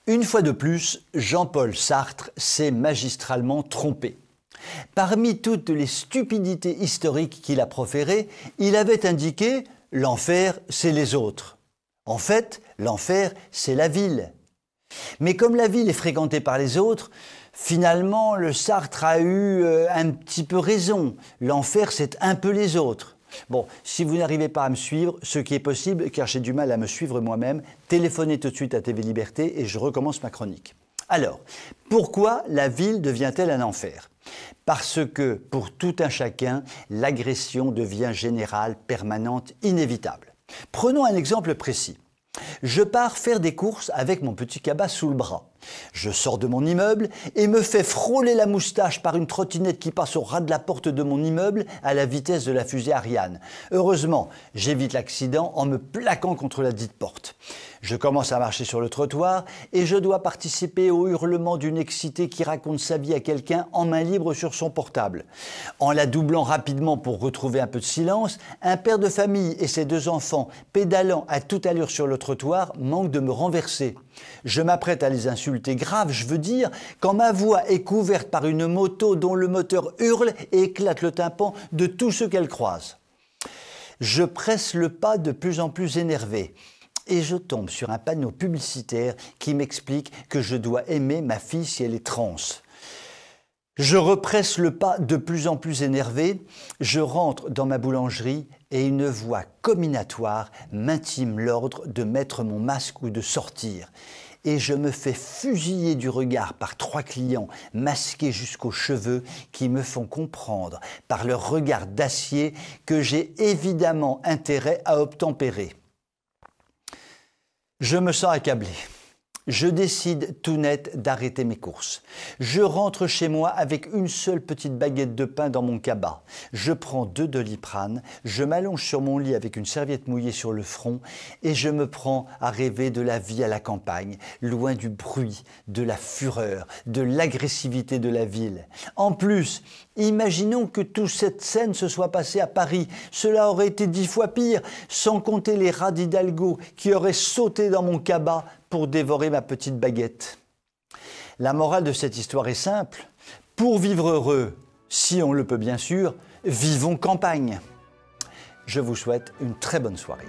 Une fois de plus, Jean-Paul Sartre s'est magistralement trompé. Parmi toutes les stupidités historiques qu'il a proférées, il avait indiqué « l'enfer, c'est les autres ». En fait, l'enfer, c'est la ville. Mais comme la ville est fréquentée par les autres, finalement, le Sartre a eu un petit peu raison. L'enfer, c'est un peu les autres. Bon, si vous n'arrivez pas à me suivre, ce qui est possible, car j'ai du mal à me suivre moi-même, téléphonez tout de suite à TV Liberté et je recommence ma chronique. Alors, pourquoi la ville devient-elle un enfer ? Parce que, pour tout un chacun, l'agression devient générale, permanente, inévitable. Prenons un exemple précis. Je pars faire des courses avec mon petit cabas sous le bras. Je sors de mon immeuble et me fais frôler la moustache par une trottinette qui passe au ras de la porte de mon immeuble à la vitesse de la fusée Ariane. Heureusement, j'évite l'accident en me plaquant contre la dite porte. Je commence à marcher sur le trottoir et je dois participer au hurlement d'une excitée qui raconte sa vie à quelqu'un en main libre sur son portable. En la doublant rapidement pour retrouver un peu de silence, un père de famille et ses 2 enfants, pédalant à toute allure sur le trottoir, manquent de me renverser. Je m'apprête à les insulter grave, je veux dire, quand ma voix est couverte par une moto dont le moteur hurle et éclate le tympan de tous ceux qu'elle croise. Je presse le pas de plus en plus énervé. Et je tombe sur un panneau publicitaire qui m'explique que je dois aimer ma fille si elle est trans. Je represse le pas de plus en plus énervé, je rentre dans ma boulangerie et une voix comminatoire m'intime l'ordre de mettre mon masque ou de sortir. Et je me fais fusiller du regard par 3 clients masqués jusqu'aux cheveux qui me font comprendre par leur regard d'acier que j'ai évidemment intérêt à obtempérer. Je me sens accablé. Je décide tout net d'arrêter mes courses. Je rentre chez moi avec une seule petite baguette de pain dans mon cabas. Je prends 2 Doliprane, je m'allonge sur mon lit avec une serviette mouillée sur le front et je me prends à rêver de la vie à la campagne, loin du bruit, de la fureur, de l'agressivité de la ville. En plus, imaginons que toute cette scène se soit passée à Paris. Cela aurait été 10 fois pire, sans compter les rats d'Hidalgo qui auraient sauté dans mon cabas pour dévorer ma petite baguette. La morale de cette histoire est simple. Pour vivre heureux, si on le peut bien sûr, vivons campagne. Je vous souhaite une très bonne soirée.